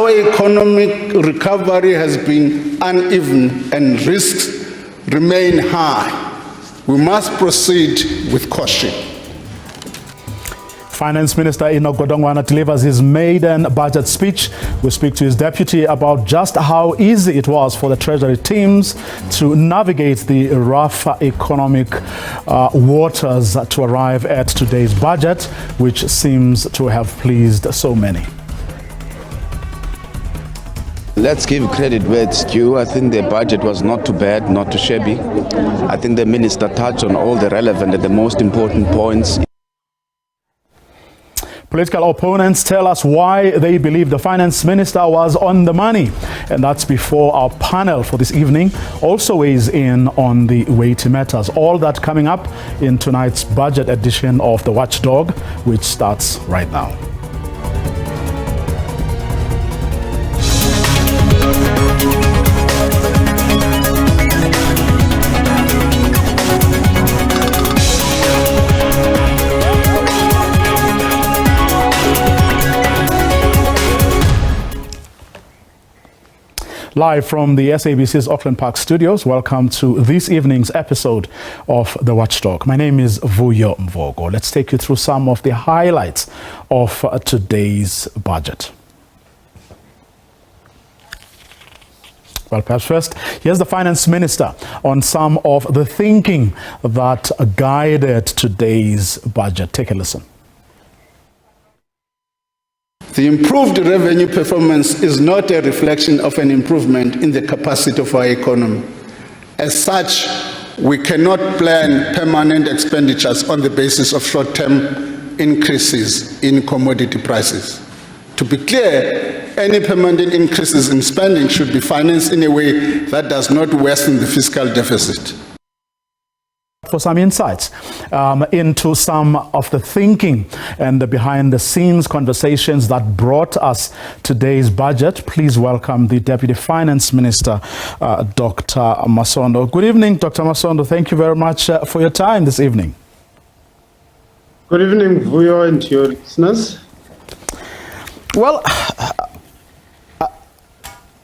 Our economic recovery has been uneven and risks remain high. We must proceed with caution. Finance Minister Enoch Godongwana delivers his maiden budget speech. We speak to his deputy about just how easy it was for the Treasury teams to navigate the rough economic waters to arrive at today's budget, which seems to have pleased so many. Let's give credit where it's due. I think the budget was not too bad, not too shabby. I think the minister touched on all the relevant and the most important points. Political opponents tell us why they believe the finance minister was on the money. And that's before our panel for this evening also weighs in on the weighty matters. All that coming up in tonight's budget edition of the Watchdog, which starts right now. Live from the SABC's Auckland Park studios, welcome to this evening's episode of The Watchdog. My name is Vuyo Mvogo. Let's take you through some of the highlights of today's budget. Well, perhaps first, here's the Finance Minister on some of the thinking that guided today's budget. Take a listen. The improved revenue performance is not a reflection of an improvement in the capacity of our economy. As such, we cannot plan permanent expenditures on the basis of short-term increases in commodity prices. To be clear, any permanent increases in spending should be financed in a way that does not worsen the fiscal deficit. For some insights into some of the thinking and the behind-the-scenes conversations that brought us today's budget, please welcome the Deputy Finance Minister, Dr. Masondo. Good evening, Dr. Masondo. Thank you very much for your time this evening. Good evening, Vuyo, and to your listeners. Well,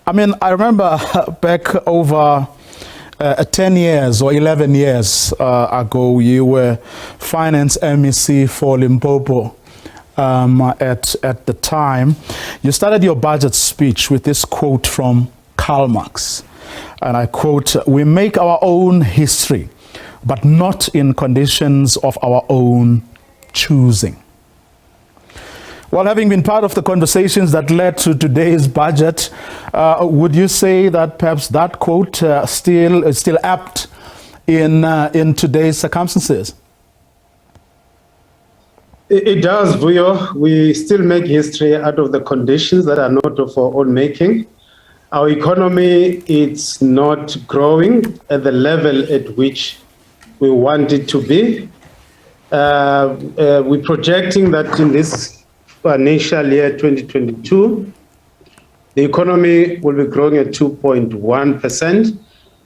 I mean, I remember back over 10 years or 11 years ago, you were finance MEC for Limpopo at the time. You started your budget speech with this quote from Karl Marx. And I quote, "We make our own history, but not in conditions of our own choosing." Well, having been part of the conversations that led to today's budget, would you say that perhaps that quote is still apt in today's circumstances? It does, Vuyo. We still make history out of the conditions that are not of our own making. Our economy is not growing at the level at which we want it to be. We're projecting that in this financial year 2022, the economy will be growing at 2.1%.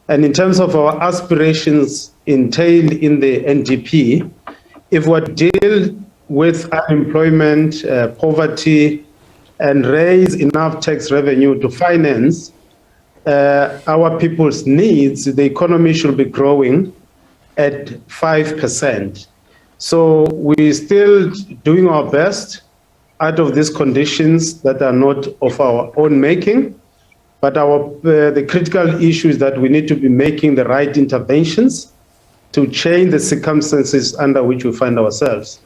And in terms of our aspirations entailed in the NDP, if we deal with unemployment, poverty, and raise enough tax revenue to finance our people's needs, the economy should be growing at 5%. So we're still doing our best out of these conditions that are not of our own making, but the critical issue is that we need to be making the right interventions to change the circumstances under which we find ourselves.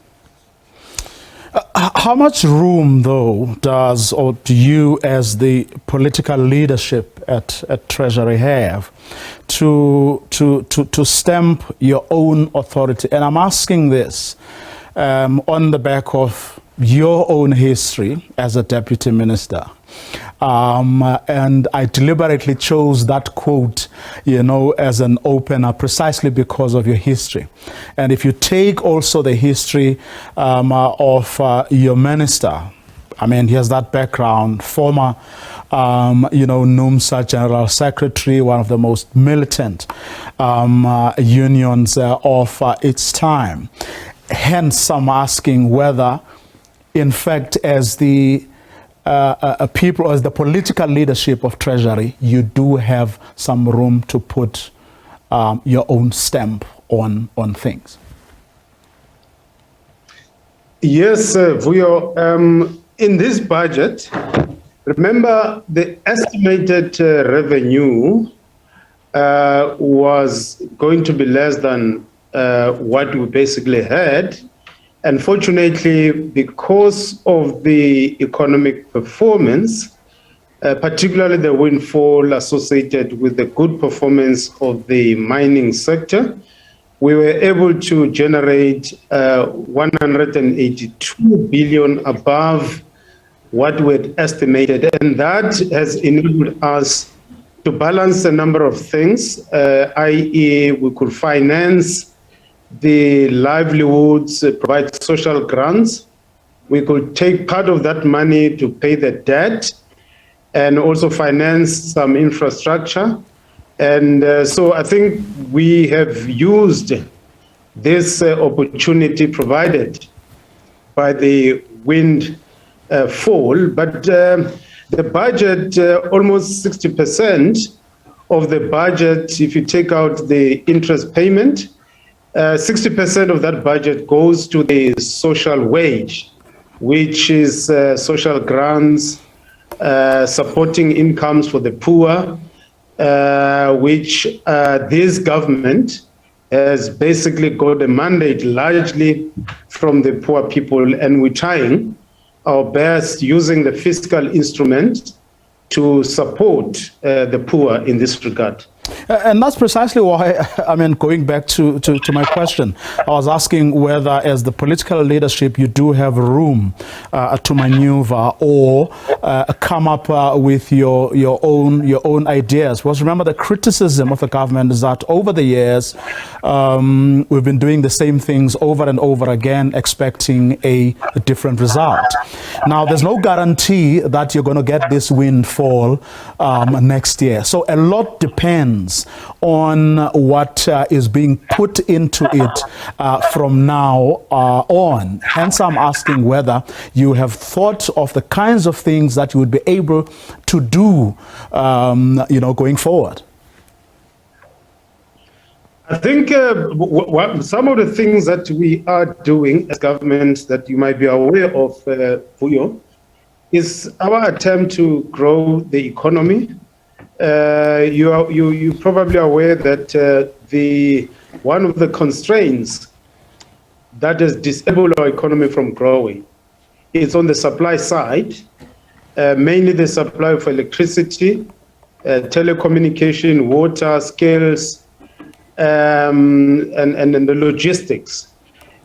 How much room, though, do you as the political leadership at Treasury have to stamp your own authority? And I'm asking this on the back of your own history as a deputy minister. And I deliberately chose that quote, as an opener precisely because of your history. And if you take also the history of your minister, I mean, he has that background, former, NUMSA General Secretary, one of the most militant unions of its time. Hence, I'm asking whether, in fact, as the people, as the political leadership of Treasury, you do have some room to put your own stamp on things? Yes, Vuyo. In this budget, remember the estimated revenue was going to be less than what we basically had. Unfortunately, because of the economic performance, particularly the windfall associated with the good performance of the mining sector, we were able to generate 182 billion above what we had estimated, and that has enabled us to balance a number of things, i.e. we could finance the livelihoods, provide social grants. We could take part of that money to pay the debt and also finance some infrastructure. And so I think we have used this opportunity provided by the windfall, but the budget, almost 60% of the budget, if you take out the interest payment, 60% of that budget goes to the social wage, which is social grants, supporting incomes for the poor, which this government has basically got a mandate largely from the poor people, and we're trying our best using the fiscal instrument to support the poor in this regard. And that's precisely why, I mean, going back to my question, I was asking whether as the political leadership you do have room to maneuver or come up with your own ideas. Because remember, the criticism of the government is that over the years we've been doing the same things over and over again, expecting a different result. Now, there's no guarantee that you're going to get this windfall next year. So a lot depends on what is being put into it from now on. Hence, I'm asking whether you have thought of the kinds of things that you would be able to do, going forward. I think some of the things that we are doing as government that you might be aware of, Vuyo, is our attempt to grow the economy. You probably aware that one of the constraints that has disabled our economy from growing is on the supply side, mainly the supply of electricity, telecommunication, water, skills, and the logistics.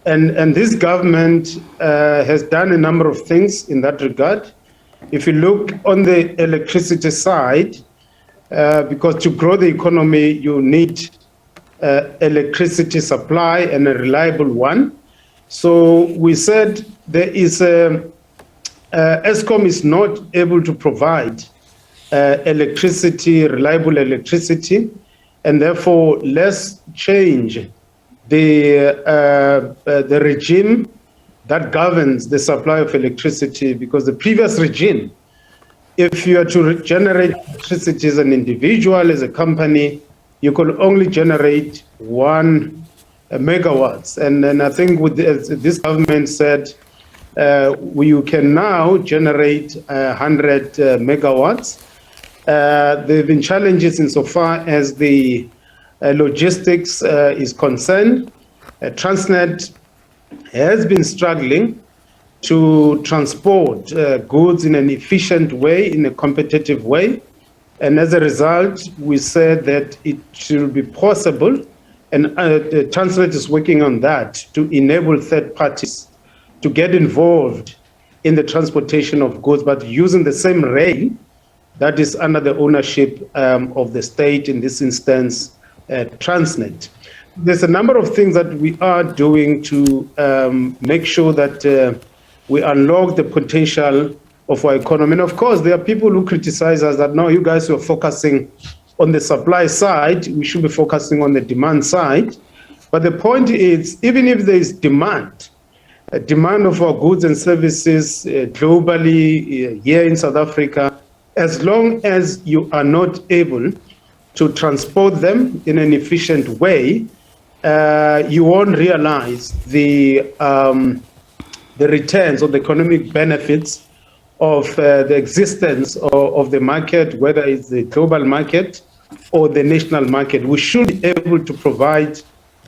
And this government has done a number of things in that regard. If you look on the electricity side, because to grow the economy, you need electricity supply and a reliable one. So we said there is ESCOM is not able to provide reliable electricity, and therefore let's change the regime that governs the supply of electricity, because the previous regime, if you are to generate electricity as an individual, as a company, you could only generate 1 megawatts. And then I think with this government said, you can now generate 100 megawatts. There have been challenges insofar as the logistics is concerned. Transnet has been struggling to transport goods in an efficient way, in a competitive way. And as a result, we said that it should be possible, and Transnet is working on that, to enable third parties to get involved in the transportation of goods, but using the same rail that is under the ownership of the state, in this instance, Transnet. There's a number of things that we are doing to make sure that we unlock the potential of our economy. And of course, there are people who criticize us that, no, you guys are focusing on the supply side, we should be focusing on the demand side. But the point is, even if there is demand, demand of our goods and services globally, here in South Africa, as long as you are not able to transport them in an efficient way, you won't realize the returns or the economic benefits of the existence of the market, whether it's the global market or the national market. We should be able to provide,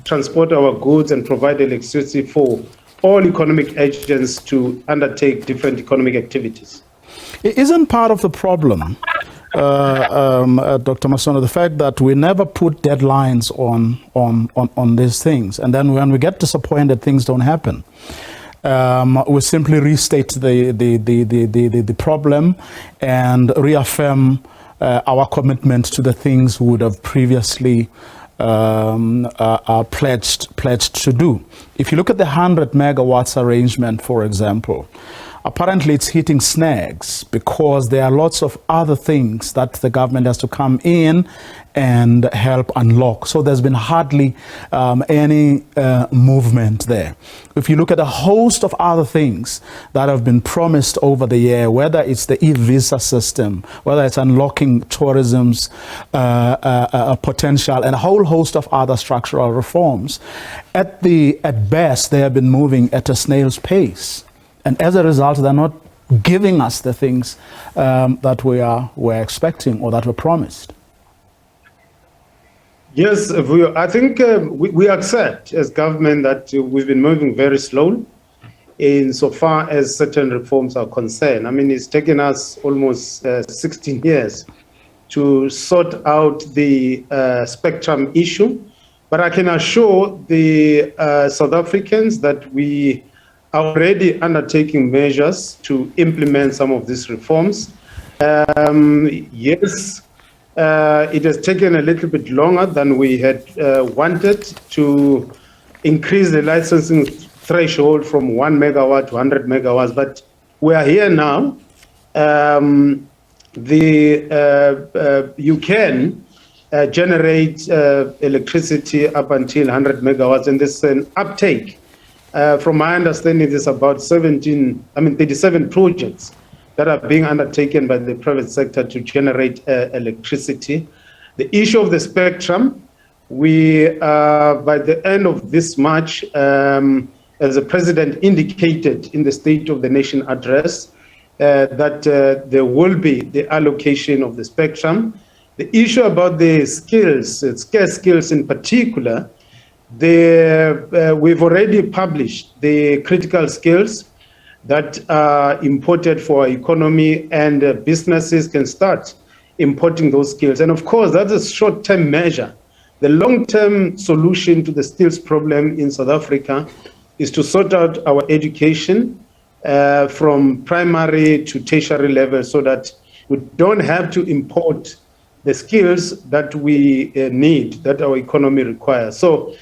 transport our goods and provide electricity for all economic agents to undertake different economic activities. Isn't part of the problem, Dr. Masono, the fact that we never put deadlines on these things, and then when we get disappointed, things don't happen. We simply restate the problem and reaffirm our commitment to the things we would have previously pledged to do. If you look at the 100 megawatts arrangement, for example, apparently it's hitting snags because there are lots of other things that the government has to come in and help unlock. So there's been hardly any movement there. If you look at a host of other things that have been promised over the year, whether it's the e-visa system, whether it's unlocking tourism's potential, and a whole host of other structural reforms, at best they have been moving at a snail's pace. And as a result, they're not giving us the things that we're expecting or that were promised. Yes, I think we accept as government that we've been moving very slow insofar as certain reforms are concerned. I mean, it's taken us almost 16 years to sort out the spectrum issue. But I can assure the South Africans that we are already undertaking measures to implement some of these reforms. Yes, it has taken a little bit longer than we had wanted to increase the licensing threshold from 1 megawatt to 100 megawatts, but we are here now. You can generate electricity up until 100 megawatts, and there's an uptake. From my understanding, there's about 37 projects that are being undertaken by the private sector to generate electricity. The issue of the spectrum, we, by the end of this March, as the president indicated in the State of the Nation address, that there will be the allocation of the spectrum. The issue about the skills, scarce skills in particular, we've already published the critical skills that are imported for our economy, and businesses can start importing those skills. And of course, that's a short-term measure. The long-term solution to the skills problem in South Africa is to sort out our education from primary to tertiary level so that we don't have to import the skills that we need, that our economy requires. So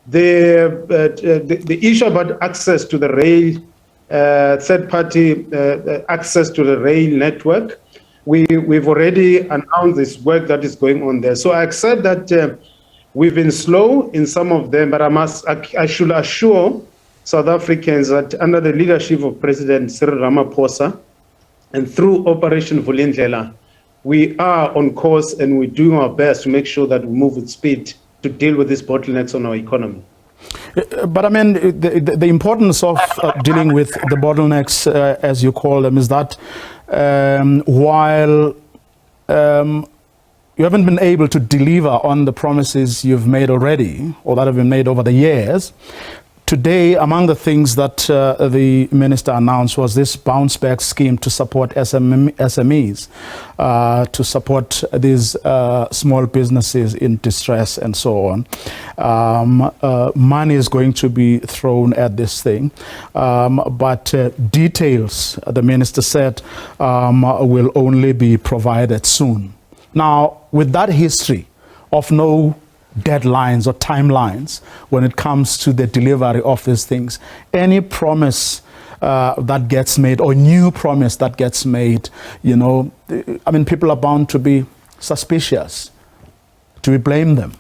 the issue about access to the rail, third-party access to the rail network, we've already announced this work that is going on there. So I accept that we've been slow in some of them, but I should assure South Africans that under the leadership of President Cyril Ramaphosa and through Operation Vulindlela, we are on course and we're doing our best to make sure that we move with speed to deal with these bottlenecks on our economy. But I mean, the importance of dealing with the bottlenecks, as you call them, is that while you haven't been able to deliver on the promises you've made already, or that have been made over the years, today, among the things that the minister announced was this bounce back scheme to support SMEs, to support these small businesses in distress and so on. Money is going to be thrown at this thing, but details, the minister said, will only be provided soon. Now, with that history of no deadlines or timelines when it comes to the delivery of these things, any promise that gets made or new promise that gets made, you know, I mean, people are bound to be suspicious. Do we blame them?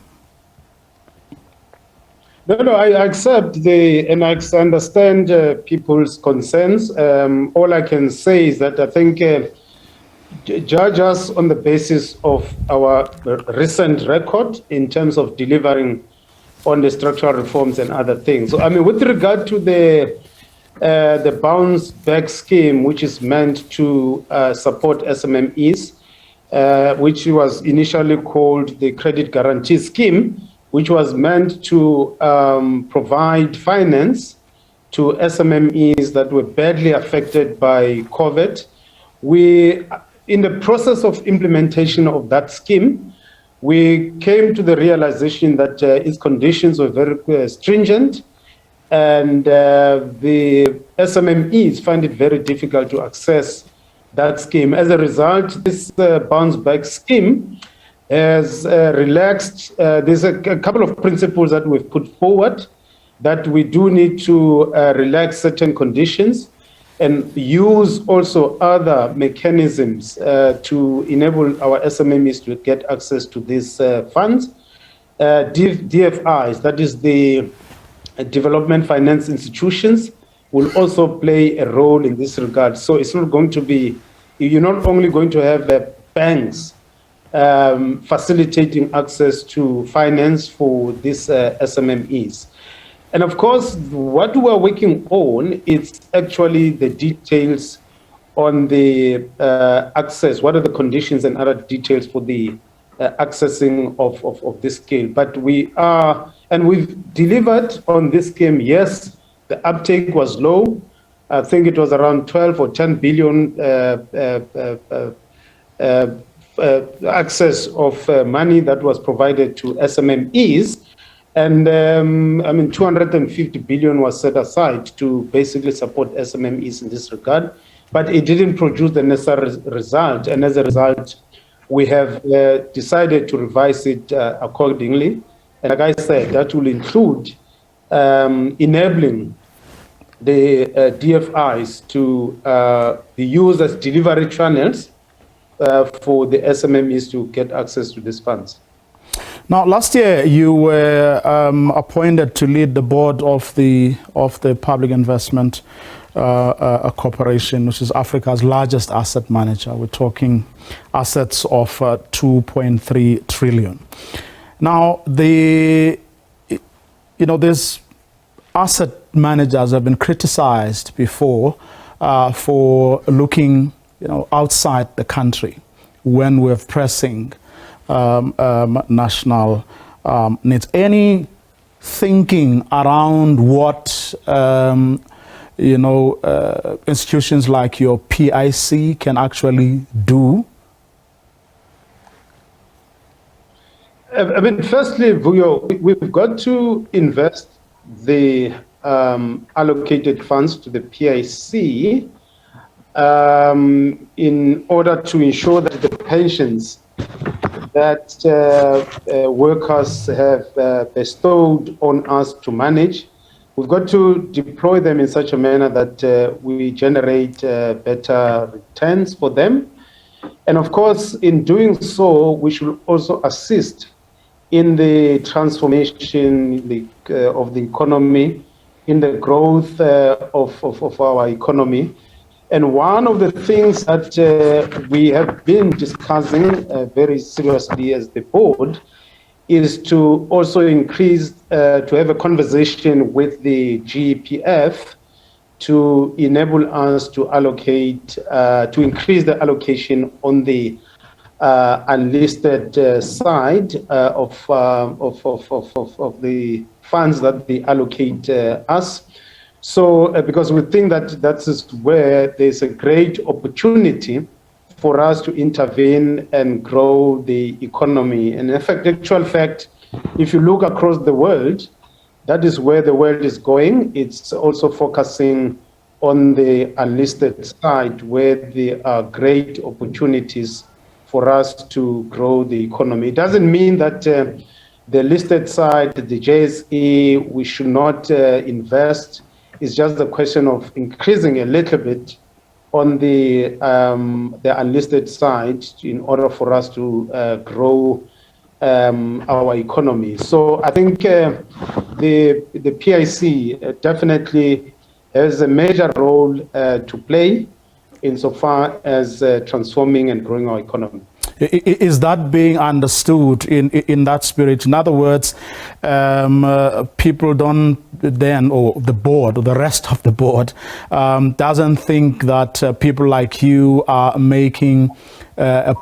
No, I accept and I understand people's concerns. All I can say is that I think judge us on the basis of our recent record in terms of delivering on the structural reforms and other things. So, I mean, with regard to the bounce back scheme, which is meant to support SMMEs, which was initially called the Credit Guarantee Scheme, which was meant to provide finance to SMMEs that were badly affected by COVID. We, in the process of implementation of that scheme, we came to the realization that its conditions were very stringent, and the SMMEs find it very difficult to access that scheme. As a result, this bounce back scheme has relaxed. There's a couple of principles that we've put forward, that we do need to relax certain conditions and use also other mechanisms to enable our SMMEs to get access to these funds. DFIs, that is the development finance institutions, will also play a role in this regard. So it's not going to be, you're not only going to have banks facilitating access to finance for these SMMEs. And of course, what we are working on is actually the details on the access. What are the conditions and other details for the accessing of this scheme? But we are, and we've delivered on this scheme. Yes, the uptake was low. I think it was around 12 or 10 billion access of money that was provided to SMMEs. And I mean, 250 billion was set aside to basically support SMMEs in this regard, but it didn't produce the necessary result. And as a result, we have decided to revise it accordingly. And like I said, that will include enabling the DFIs to be used as delivery channels for the SMMEs to get access to these funds. Now, last year you were appointed to lead the board of the Public Investment Corporation, which is Africa's largest asset manager. We're talking assets of 2.3 trillion. Now, these asset managers have been criticized before for looking, outside the country when we're pressing national needs. Any thinking around what institutions like your PIC can actually do? I mean, firstly, we've got to invest the allocated funds to the PIC in order to ensure that the pensions that workers have bestowed on us to manage, we've got to deploy them in such a manner that we generate better returns for them. And of course, in doing so, we should also assist in the transformation of the economy, in the growth of our economy. And one of the things that we have been discussing very seriously as the board is to also increase, to have a conversation with the GEPF to enable us to allocate, to increase the allocation on the unlisted side of the funds that they allocate us. So, because we think that that is where there's a great opportunity for us to intervene and grow the economy. And in fact, actual fact, if you look across the world, that is where the world is going. It's also focusing on the unlisted side, where there are great opportunities for us to grow the economy. It doesn't mean that the listed side, the JSE, we should not invest. It's just a question of increasing a little bit on the unlisted side in order for us to grow our economy. So I think the PIC definitely has a major role to play insofar as transforming and growing our economy. Is that being understood in that spirit? In other words, people don't then, or the board, or the rest of the board, doesn't think that people like you are making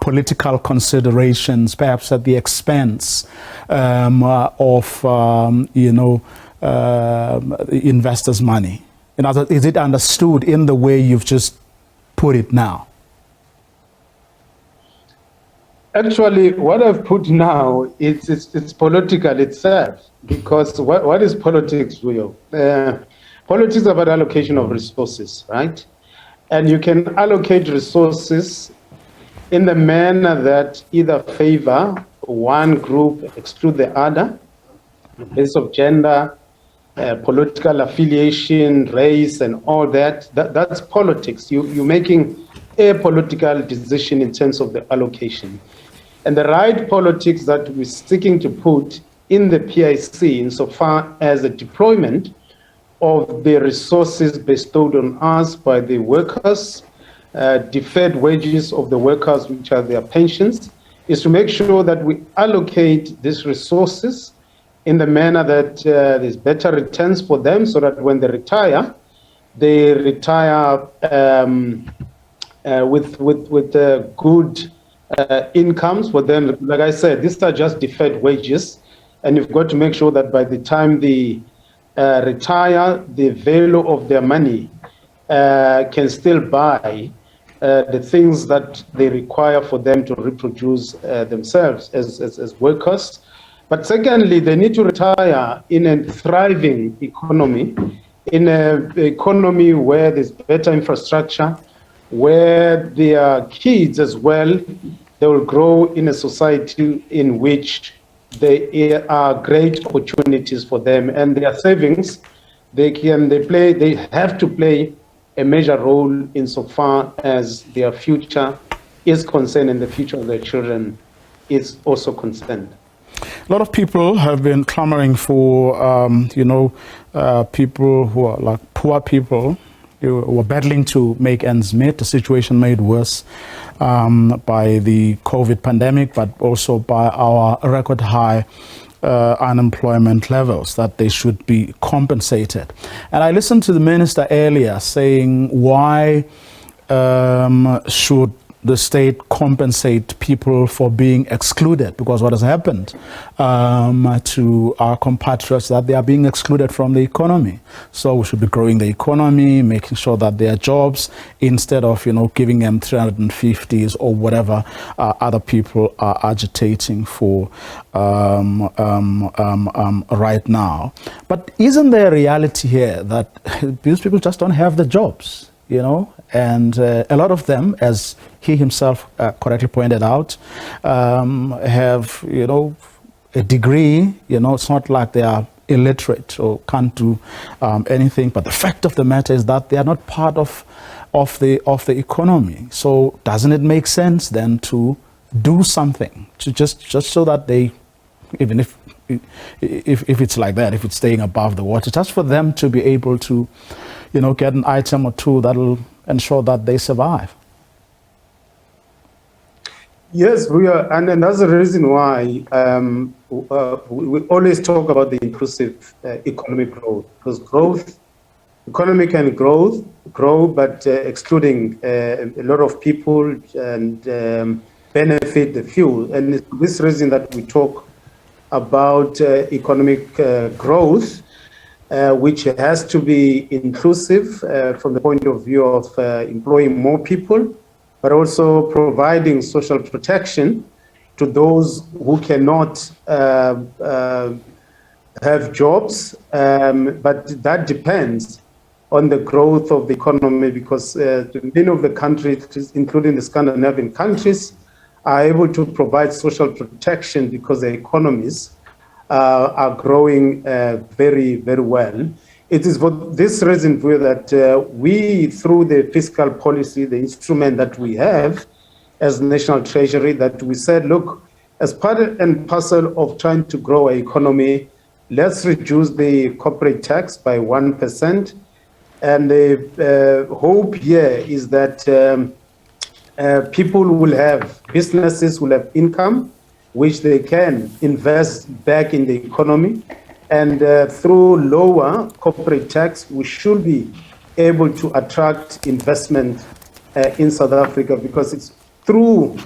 political considerations, perhaps at the expense of, investors' money. In other words, is it understood in the way you've just put it now? Actually, what I've put now, it's political itself, because what is politics, Will? Politics is about allocation of resources, right? And you can allocate resources in the manner that either favor one group, exclude the other, based of gender, political affiliation, race, and all that. That's politics. You're making a political decision in terms of the allocation. And the right politics that we're seeking to put in the PIC insofar as the deployment of the resources bestowed on us by the workers, deferred wages of the workers, which are their pensions, is to make sure that we allocate these resources in the manner that there's better returns for them, so that when they retire with good incomes for them. Like I said, these are just deferred wages, and you've got to make sure that by the time they retire, the value of their money can still buy the things that they require for them to reproduce themselves as workers. But secondly, they need to retire in a thriving economy, in an economy where there's better infrastructure, where their kids as well, they will grow in a society in which there are great opportunities for them, and their savings, they have to play a major role insofar as their future is concerned and the future of their children is also concerned. A lot of people have been clamoring for, people who are like poor people, who are battling to make ends meet. The situation made worse by the COVID pandemic, but also by our record high unemployment levels, that they should be compensated. And I listened to the minister earlier saying, why should the state compensate people for being excluded? Because what has happened to our compatriots, that they are being excluded from the economy. So we should be growing the economy, making sure that there are jobs, instead of giving them 350s or whatever other people are agitating for right now. But isn't there a reality here that these people just don't have the jobs? And a lot of them, as he himself correctly pointed out, have, a degree. It's not like they are illiterate or can't do anything. But the fact of the matter is that they are not part of the economy. So doesn't it make sense then to do something to just so that they, even if it's like that, if it's staying above the water, just for them to be able to get an item or two that will ensure that they survive? Yes, we are, and that's the reason why we always talk about the inclusive economic growth, because economy can grow, but excluding a lot of people and benefit the few. And it's this reason that we talk about economic growth, which has to be inclusive from the point of view of employing more people, but also providing social protection to those who cannot have jobs. But that depends on the growth of the economy, because many of the countries, including the Scandinavian countries, are able to provide social protection because their economies are growing very, very well. It is for this reason that we, through the fiscal policy, the instrument that we have as National Treasury, that we said, look, as part and parcel of trying to grow our economy, let's reduce the corporate tax by 1%. And the hope here is that people will have, businesses will have income, which they can invest back in the economy. And through lower corporate tax, we should be able to attract investment in South Africa, because it's through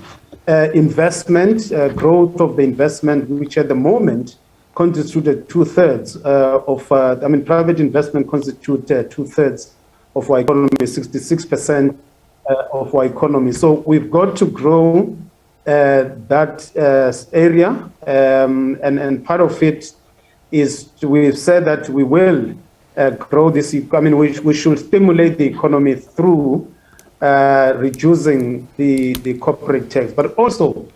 investment, growth of the investment, which at the moment constituted 2/3 of, private investment constitute 2/3 of our economy, 66% of our economy. So we've got to grow that area, and part of it is, we've said that we will grow this. We should stimulate the economy through reducing the corporate tax, but also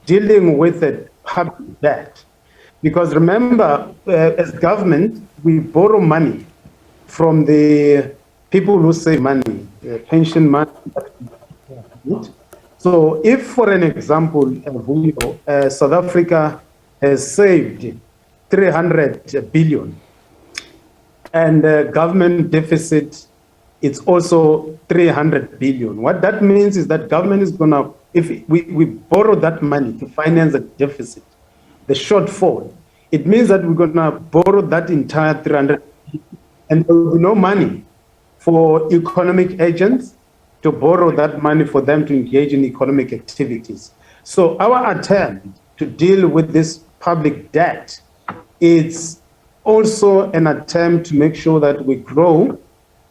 dealing with the public debt. Because remember, as government, we borrow money from the people who save money, pension money. So if, for an example, South Africa has saved 300 billion, and government deficit, it's also 300 billion. What that means is that government is going to, if we borrow that money to finance the deficit, the shortfall, it means that we're going to borrow that entire 300 billion, and there will be no money for economic agents to borrow that money for them to engage in economic activities. So our attempt to deal with this public debt is also an attempt to make sure that we grow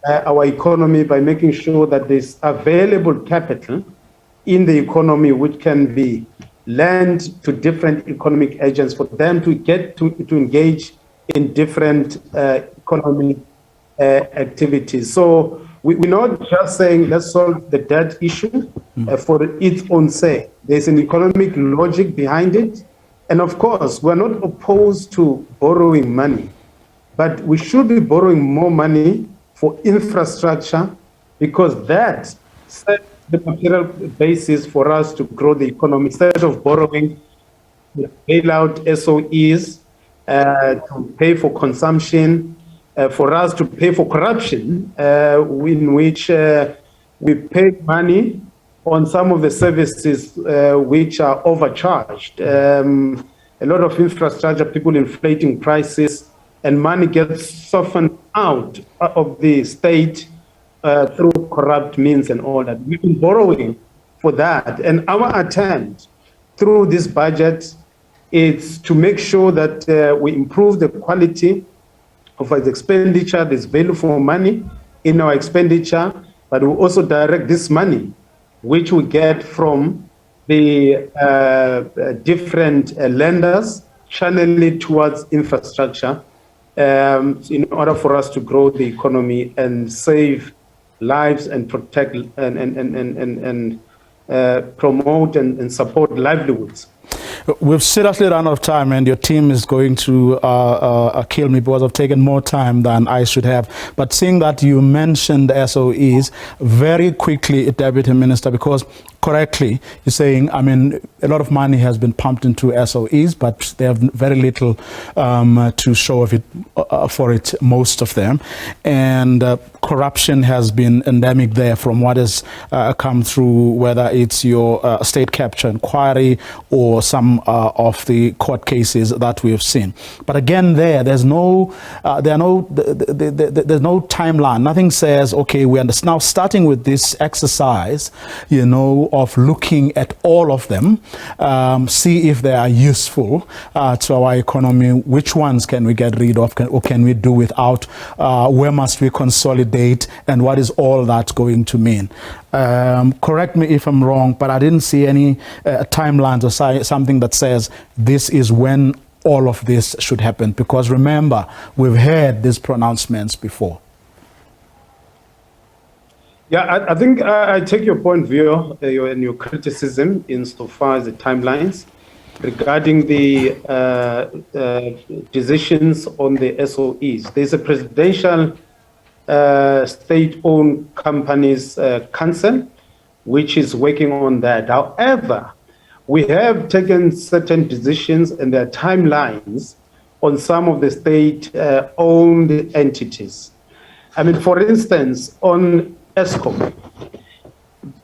our economy by making sure that there's available capital in the economy which can be lent to different economic agents for them to get to engage in different economic activities. So we're not just saying let's solve the debt issue for its own sake. There's an economic logic behind it. And of course, we're not opposed to borrowing money, but we should be borrowing more money for infrastructure, because that sets the material basis for us to grow the economy, instead of borrowing to bail out SOEs, to pay for consumption, for us to pay for corruption, in which we pay money on some of the services which are overcharged. A lot of infrastructure, people inflating prices, and money gets softened out of the state through corrupt means and all that. We've been borrowing for that. And our attempt through this budget is to make sure that we improve the quality of our expenditure. There's value for money in our expenditure, but we also direct this money, which we get from the different lenders, channel it towards infrastructure, in order for us to grow the economy and save lives and protect and promote and support livelihoods. We've seriously run out of time, and your team is going to kill me because I've taken more time than I should have. But seeing that you mentioned SOEs, very quickly, Deputy Minister, because correctly, you're saying, I mean, a lot of money has been pumped into SOEs, but they have very little to show of it, for it, most of them. And corruption has been endemic there from what has come through, whether it's your state capture inquiry or some of the court cases that we have seen. But again, there's no timeline. Nothing says, okay, we are now starting with this exercise, you know, of looking at all of them, see if they are useful to our economy. Which ones can we get rid of, or can we do without? Where must we consolidate, and what is all that going to mean? Correct me if I'm wrong, but I didn't see any timelines or something that says this is when all of this should happen. Because remember, we've heard these pronouncements before. Yeah, I think I take your point of view and your criticism insofar as the timelines regarding the decisions on the SOEs. There's a presidential state-owned companies council which is working on that. However, we have taken certain decisions, and there are timelines on some of the state-owned entities. I mean, for instance, on ESCOM,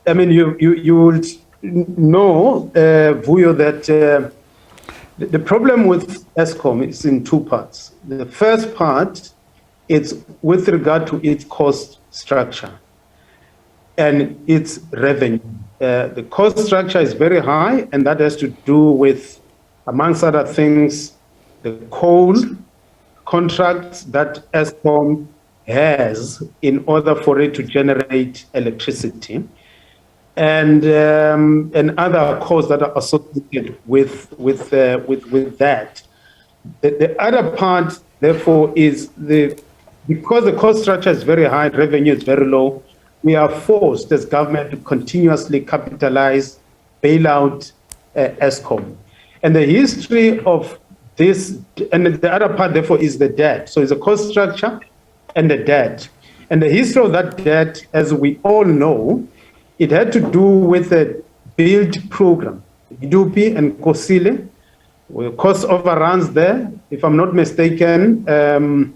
I mean, you would know, Vuyo, that the problem with ESCOM is in two parts. The first part is with regard to its cost structure and its revenue. The cost structure is very high, and that has to do with, amongst other things, the coal contracts that ESCOM has in order for it to generate electricity, and other costs that are associated with that. The other part, therefore, is because the cost structure is very high, revenue is very low, we are forced as government to continuously capitalize, bail out ESCOM. And the history of this, and the other part, therefore, is the debt. So it's a cost structure and the debt. And the history of that debt, as we all know, it had to do with the build program, IDUPI and COSILE, with cost overruns there. If I'm not mistaken, the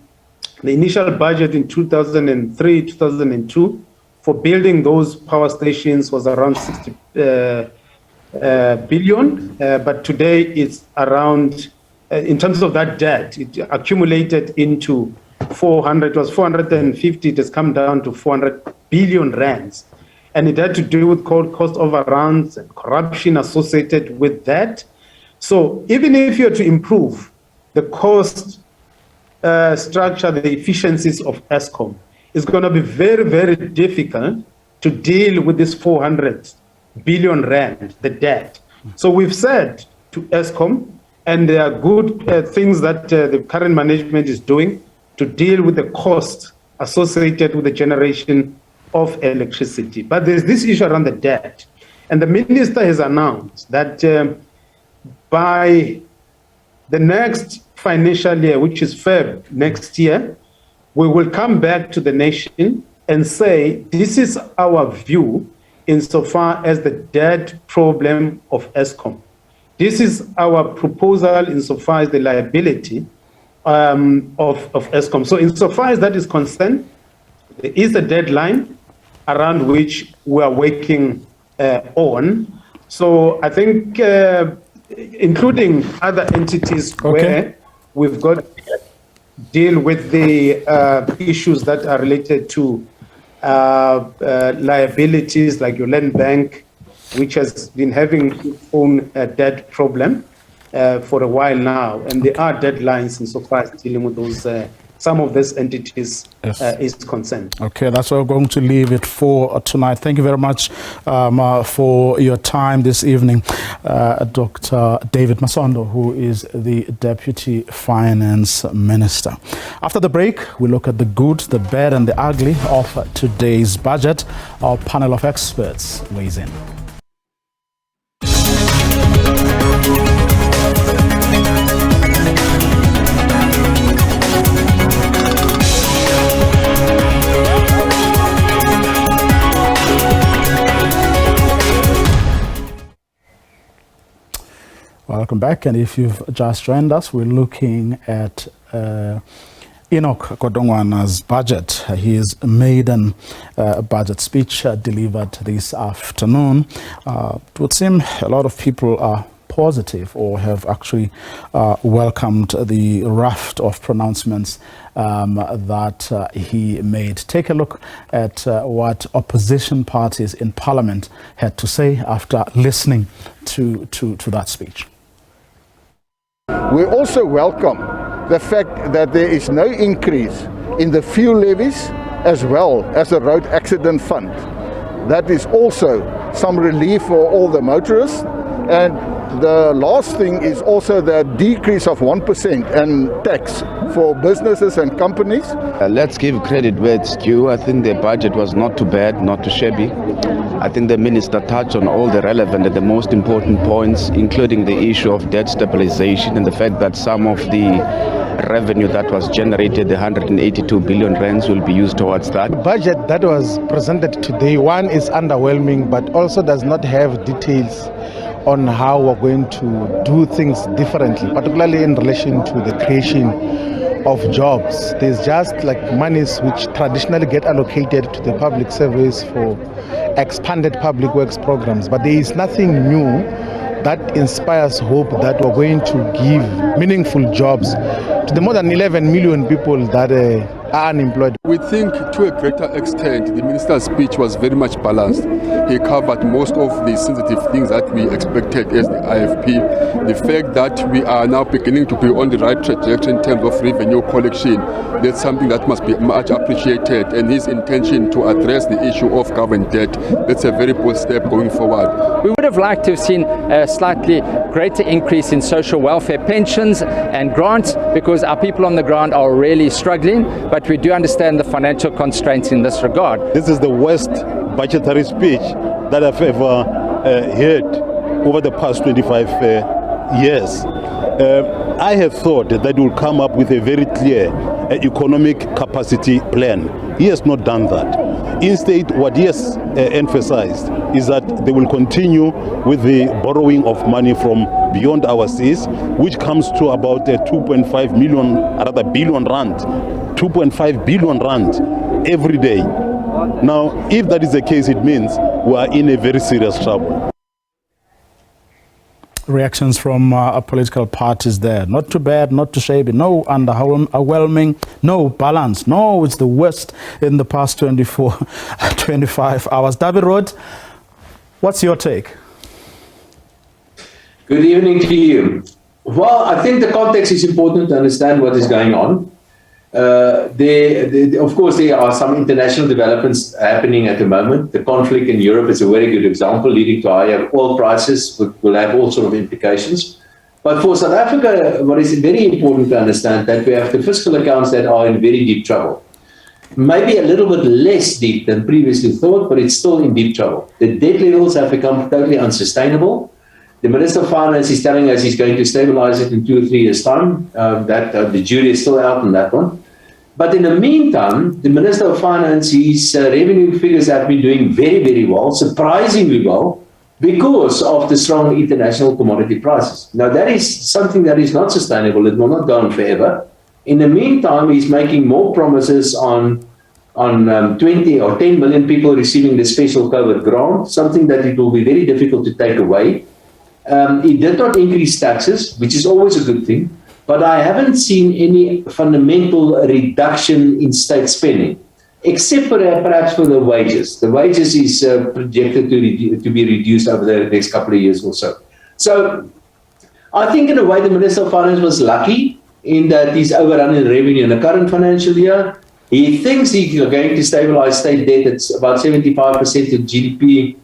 initial budget in 2003, 2002 for building those power stations was around 60 billion, but today it's around, in terms of that debt, it accumulated into 400, it was 450, it has come down to 400 billion rands. And it had to do with cost overruns and corruption associated with that. So even if you're to improve the cost structure, the efficiencies of ESCOM, it's going to be very, very difficult to deal with this 400 billion rand, the debt. So we've said to ESCOM, and there are good things that the current management is doing to deal with the cost associated with the generation of electricity. But there's this issue around the debt. And the minister has announced that by the next financial year, which is Feb next year, we will come back to the nation and say, this is our view insofar as the debt problem of ESCOM. This is our proposal insofar as the liability of ESCOM. So insofar as that is concerned, there is a deadline around which we are working on. So I think, including other entities where we've got to deal with the issues that are related to liabilities like your land bank, which has been having its own debt problem for a while now. And there are deadlines insofar as dealing with those some of these entities is concerned. Okay, that's where we're going to leave it for tonight. Thank you very much for your time this evening, Dr. David Masondo, who is the Deputy Finance Minister. After the break, we look at the good, the bad, and the ugly of today's budget. Our panel of experts weighs in. Welcome back, and if you've just joined us, we're looking at Enoch Godongwana's budget, his maiden budget speech delivered this afternoon. It would seem a lot of people are positive or have actually welcomed the raft of pronouncements that he made. Take a look at what opposition parties in Parliament had to say after listening to that speech. We also welcome the fact that there is no increase in the fuel levies as well as the road accident fund. That is also some relief for all the motorists. And the last thing is also the decrease of 1% in tax for businesses and companies. Let's give credit where it's due. I think the budget was not too bad, not too shabby. I think the minister touched on all the relevant and the most important points, including the issue of debt stabilization and the fact that some of the revenue that was generated, the 182 billion rands, will be used towards that. The budget that was presented today, one, is underwhelming, but also does not have details on how we're going to do things differently, particularly in relation to the creation of jobs. There's just like monies which traditionally get allocated to the public service for expanded public works programs, but there is nothing new that inspires hope that we're going to give meaningful jobs to the more than 11 million people that are unemployed. We think to a greater extent the minister's speech was very much balanced. He covered most of the sensitive things that we expected as the IFP. The fact that we are now beginning to be on the right trajectory in terms of revenue collection, that's something that must be much appreciated, and his intention to address the issue of government debt, that's a very bold step going forward. We would have liked to have seen a slightly greater increase in social welfare pensions and grants, because our people on the ground are really struggling, but we do understand the financial constraints in this regard. This is the worst budgetary speech that I've ever heard over the past 25 years. I have thought that it will come up with a very clear economic capacity plan. He has not done that. Instead, what he has emphasized is that they will continue with the borrowing of money from beyond our seas, which comes to about 2.5 billion rand, 2.5 billion rand every day. Now, if that is the case, it means we are in a very serious trouble. Reactions from political parties there. Not too bad, not too shabby, no underwhelming, no balance. No, it's the worst in the past 25 hours. David Road, what's your take? Good evening to you. Well, I think the context is important to understand what is going on. Of course, there are some international developments happening at the moment. The conflict in Europe is a very good example, leading to higher oil prices, which will have all sorts of implications. But for South Africa, what is very important to understand that we have the fiscal accounts that are in very deep trouble. Maybe a little bit less deep than previously thought, but it's still in deep trouble. The debt levels have become totally unsustainable. The Minister of Finance is telling us he's going to stabilize it in 2 or 3 years' time. The jury is still out on that one. But in the meantime, the Minister of Finance, his revenue figures have been doing very, very well, surprisingly well, because of the strong international commodity prices. Now, that is something that is not sustainable. It will not go on forever. In the meantime, he's making more promises on 20 or 10 million people receiving the special COVID grant, something that it will be very difficult to take away. He did not increase taxes, which is always a good thing, but I haven't seen any fundamental reduction in state spending, except for perhaps for the wages. The wages is projected to be reduced over the next couple of years or so. So I think in a way the Minister of Finance was lucky in that he's overrun in revenue in the current financial year. He thinks he's going to stabilize state debt at about 75% of GDP.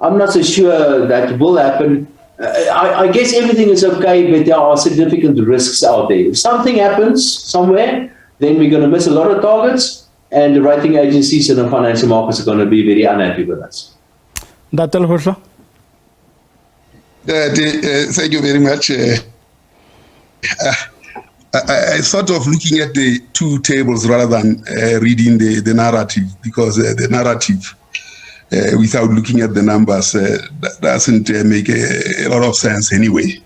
I'm not so sure that will happen. I guess everything is okay, but there are significant risks out there. If something happens somewhere, then we're going to miss a lot of targets, and the rating agencies and the financial markets are going to be very unhappy with us. Dr. Husha? Thank you very much. I sort of looking at the two tables rather than reading the narrative, because the narrative without looking at the numbers doesn't make a lot of sense anyway.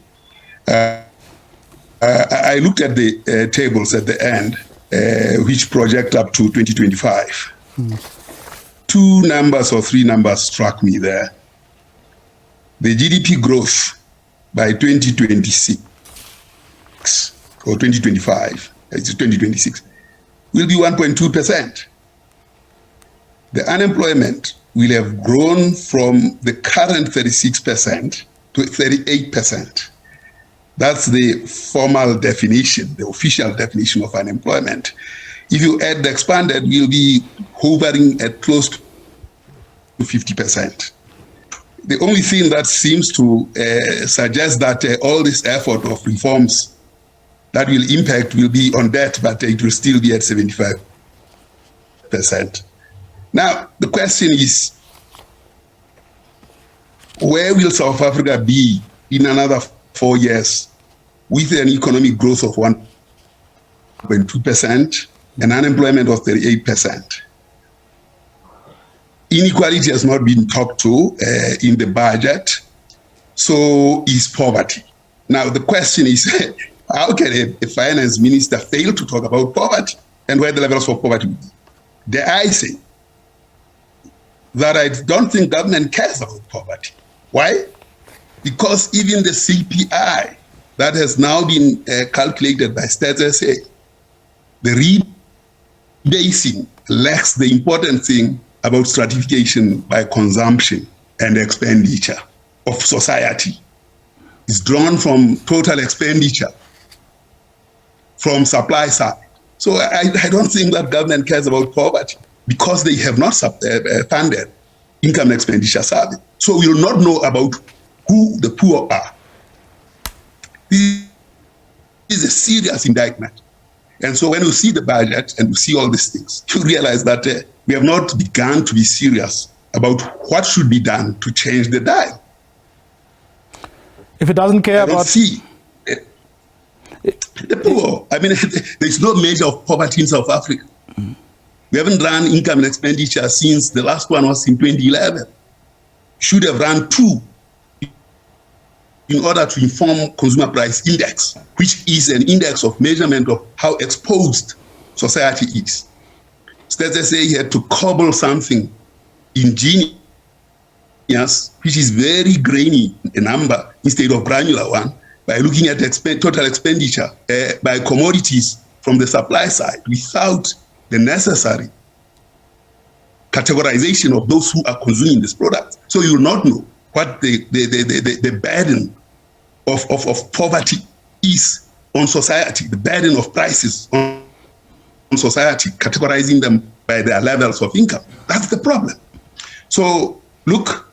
I looked at the tables at the end, which project up to 2025. Two numbers or three numbers struck me there. The GDP growth by 2026 or 2025, it's 2026, will be 1.2%. The unemployment will have grown from the current 36% to 38%. That's the formal definition, the official definition of unemployment. If you add the expanded, we'll be hovering at close to 50%. The only thing that seems to suggest that all this effort of reforms that will impact will be on debt, but it will still be at 75%. Now, the question is, where will South Africa be in another 4 years with an economic growth of 1.2% and unemployment of 38%? Inequality has not been talked to in the budget. so is poverty. Now, the question is, how can a finance minister fail to talk about poverty and where the levels of poverty would be? Dare I say that I don't think government cares about poverty. Why? Because even the CPI that has now been calculated by Stats SA, the rebasing lacks the important thing about stratification by consumption and expenditure of society. It's drawn from total expenditure, from supply side. So I don't think that government cares about poverty because they have not funded income and expenditure survey. So we will not know about who the poor are. This is a serious indictment. And so when you see the budget and you see all these things, you realize that we have not begun to be serious about what should be done to change the dial. If it doesn't care about... see the poor. I mean, there's no measure of poverty in South Africa. We haven't run income and expenditure since the last one was in 2011. Should have run 2 in order to inform consumer price index, which is an index of measurement of how exposed society is. Stats SA had to cobble something ingenious, which is very grainy, a number instead of granular one, by looking at total expenditure by commodities from the supply side without the necessary categorization of those who are consuming this product. So you will not know what the burden of poverty is on society, the burden of prices on society, categorizing them by their levels of income. That's the problem. So look,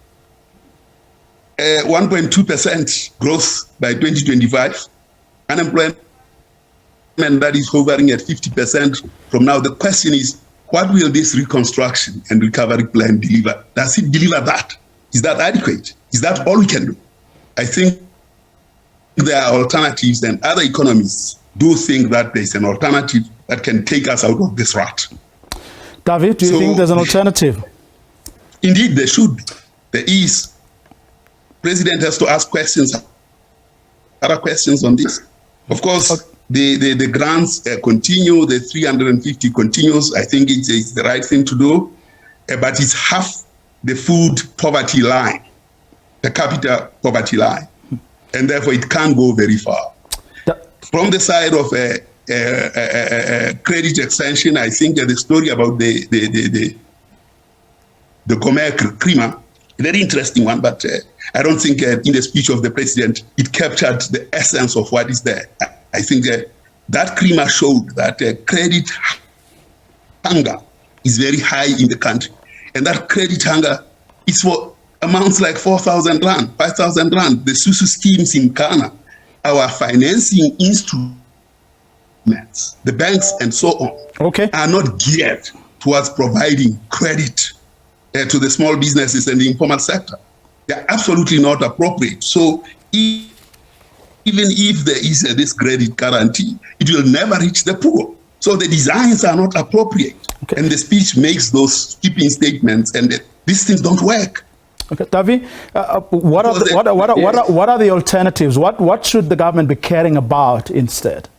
1.2% growth by 2025, unemployment that is hovering at 50% from now. The question is, what will this reconstruction and recovery plan deliver? Does it deliver that? Is that adequate? Is that all we can do? I think there are alternatives, and other economists do think that there's an alternative that can take us out of this rut. David, do you think there's an alternative? Indeed, there should. There is. President has to ask questions, other questions on this. Of course, the grants continue, the 350 continues. I think it's the right thing to do, but it's half the food poverty line, per capita poverty line, and therefore it can't go very far. From the side of credit extension, I think the story about the Gourmet Creamer, a very interesting one, but I don't think in the speech of the president, it captured the essence of what is there. I think that creamer showed that credit hunger is very high in the country. And that credit hunger is for amounts like 4,000 rand, 5,000 rand. The SUSU schemes in Ghana, our financing instruments, the banks and so on, are not geared towards providing credit to the small businesses and the informal sector. They're absolutely not appropriate. So even if there is this credit guarantee, it will never reach the poor. So the designs are not appropriate. And the speech makes those sweeping statements, and these things don't work. Okay, Davi, what are the alternatives? What should the government be caring about instead?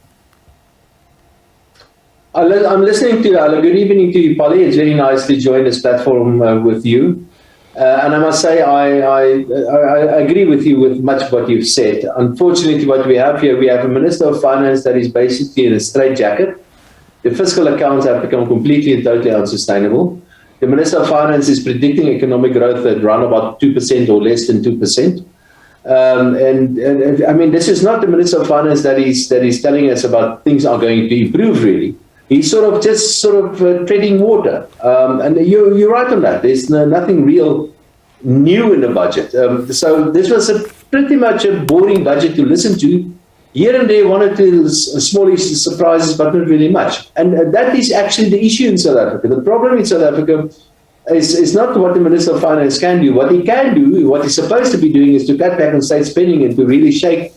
I'm listening to you. Good evening to you, Polly. It's very nice to join this platform with you. And I must say, I agree with you with much of what you've said. Unfortunately, what we have here, we have a Minister of Finance that is basically in a straitjacket. The fiscal accounts have become completely and totally unsustainable. The Minister of Finance is predicting economic growth at around about 2% or less than 2%. And I mean, this is not the Minister of Finance that is telling us about things are going to improve, really. He's just treading water. And you're right on that. There's nothing real new in the budget. So this was pretty much a boring budget to listen to. Here and there, one or two smallish surprises, but not really much. And that is actually the issue in South Africa. The problem in South Africa is not what the Minister of Finance can do. What he can do, what he's supposed to be doing, is to cut back on state spending and to really shake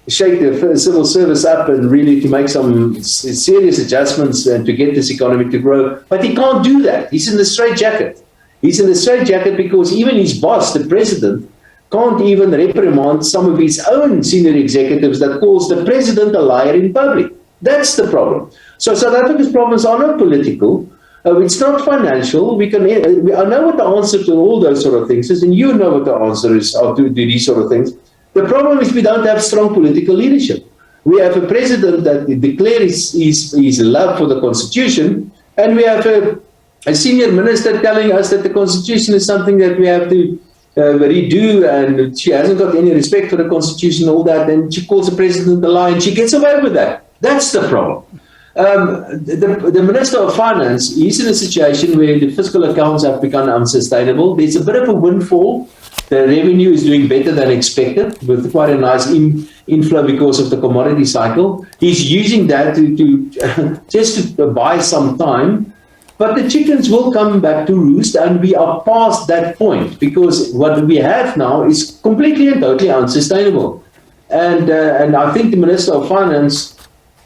the civil service up and really to make some serious adjustments and to get this economy to grow. But he can't do that. He's in the straitjacket. He's in the straitjacket because even his boss, the president, can't even reprimand some of his own senior executives that calls the president a liar in public. That's the problem. So South Africa's problems are not political. It's not financial. I know what the answer to all those sort of things is, and you know what the answer is to these sort of things. The problem is we don't have strong political leadership. We have a president that declares his love for the Constitution, and we have a senior minister telling us that the Constitution is something that we have to redo, and she hasn't got any respect for the Constitution, all that, and she calls the president a liar, and she gets away with that. That's the problem. The Minister of Finance, he's in a situation where the fiscal accounts have become unsustainable. There's a bit of a windfall. The revenue is doing better than expected, with quite a nice inflow because of the commodity cycle. He's using that to just to buy some time. But the chickens will come back to roost, and we are past that point, because what we have now is completely and totally unsustainable. And I think the Minister of Finance,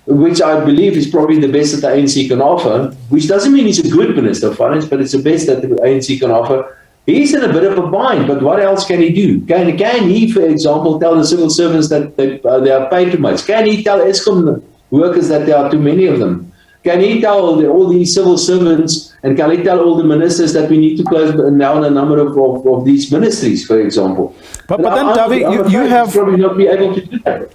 which I believe is probably the best that the ANC can offer, which doesn't mean he's a good Minister of Finance, but it's the best that the ANC can offer. He's in a bit of a bind, but what else can he do? Can he, for example, tell the civil servants that they are paid too much? Can he tell Eskom workers that there are too many of them? Can he tell all these civil servants, and can he tell all the ministers that we need to close down a number of these ministries, for example? But then, Davi, you have probably not be able to do that.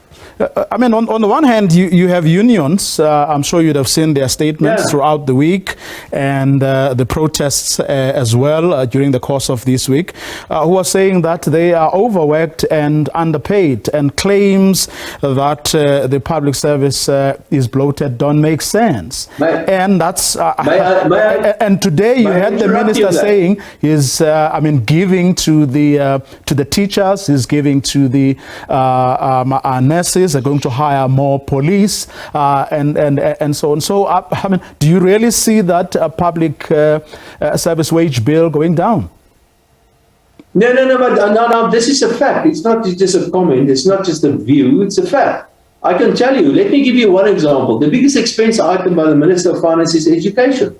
I mean, on the one hand, you have unions. I'm sure you'd have seen their statements throughout the week, and the protests as well during the course of this week, who are saying that they are overworked and underpaid, and claims that the public service is bloated don't make sense. And that's and today you had the minister saying he's giving to the teachers, he's giving to the nurses. Are going to hire more police and so on. So, I mean, do you really see that public service wage bill going down? No, this is a fact. It's not just a comment. It's not just a view. It's a fact. I can tell you, let me give you one example. The biggest expense item by the Minister of Finance is education.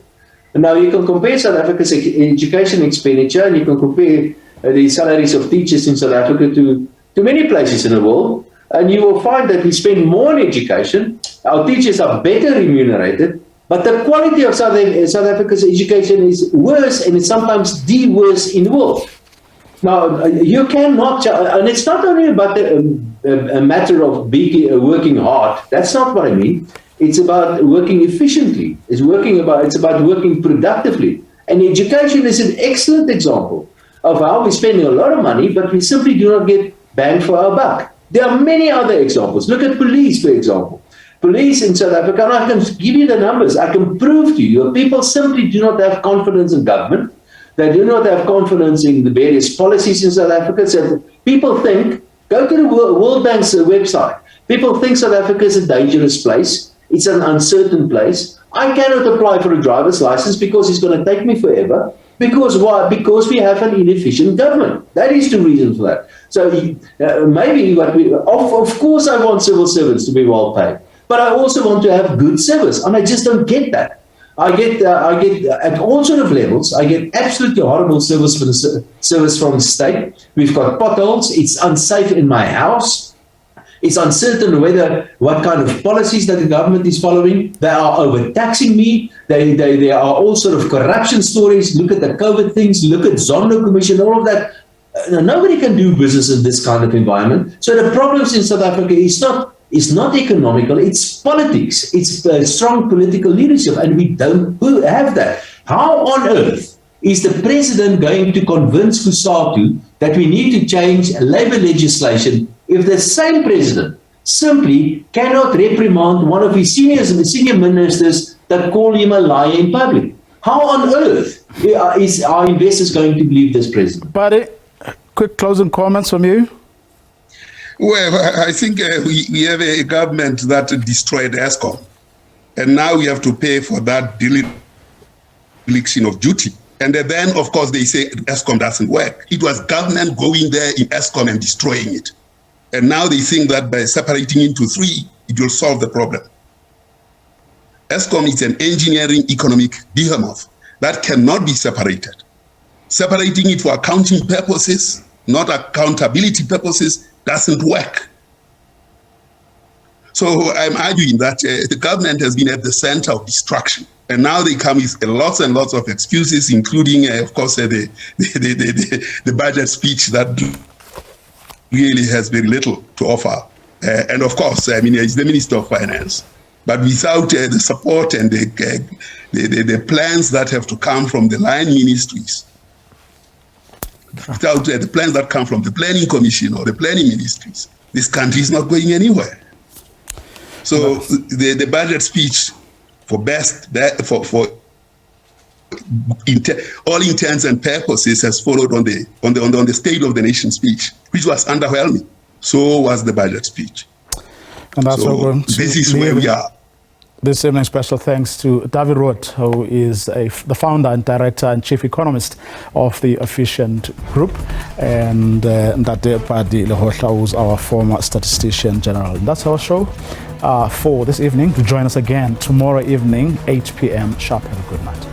And now you can compare South Africa's education expenditure, and you can compare the salaries of teachers in South Africa to many places in the world. And you will find that we spend more on education. Our teachers are better remunerated, but the quality of South Africa's education is worse, and it's sometimes the worst in the world. Now, you cannot, and it's not only about a matter of working hard. That's not what I mean. It's about working efficiently. It's about working productively. And education is an excellent example of how we're spending a lot of money, but we simply do not get bang for our buck. There are many other examples. Look at police, for example. Police in South Africa, and I can give you the numbers. I can prove to you, people simply do not have confidence in government. They do not have confidence in the various policies in South Africa. So people think, go to the World Bank's website. People think South Africa is a dangerous place. It's an uncertain place. I cannot apply for a driver's license because it's going to take me forever. Because why? Because we have an inefficient government. That is the reason for that. So maybe of course I want civil servants to be well paid, but I also want to have good service, and I just don't get that. I get at all sort of levels. I get absolutely horrible service from the state. We've got potholes. It's unsafe in my house. It's uncertain what kind of policies that the government is following. They are overtaxing me. There are all sort of corruption stories. Look at the COVID things. Look at Zondo Commission, all of that. Nobody can do business in this kind of environment. So the problems in South Africa is not economical. It's politics. It's strong political leadership, and we don't have that. How on earth is the president going to convince Kusatu that we need to change labor legislation if the same president simply cannot reprimand one of his senior ministers that call him a liar in public? How on earth is our investors going to believe this president? Buddy, quick closing comments from you. Well, I think we have a government that destroyed Eskom, and now we have to pay for that dereliction of duty. And then, of course, they say Eskom doesn't work. It was government going there in Eskom and destroying it. And now they think that by separating into three, it will solve the problem. Eskom is an engineering economic behemoth that cannot be separated. Separating it for accounting purposes not accountability purposes, doesn't work. So I'm arguing that the government has been at the center of destruction. And now they come with lots and lots of excuses, including, of course, the budget speech that really has very little to offer. And of course, I mean, he's the Minister of Finance. But without the support and the plans that have to come from the line ministries, without the plans that come from the Planning Commission or the planning ministries, this country is not going anywhere. So the budget speech, for all intents and purposes, has followed on the State of the Nation speech, which was underwhelming. So was the budget speech. And that's so this is where we are. This evening, special thanks to David Roth, who is the founder and director and chief economist of the Efficient Group, and Ndate Padi Lehohla, who's our former statistician general. And that's our show for this evening. To join us again tomorrow evening, 8 p.m. sharp. Have a good night.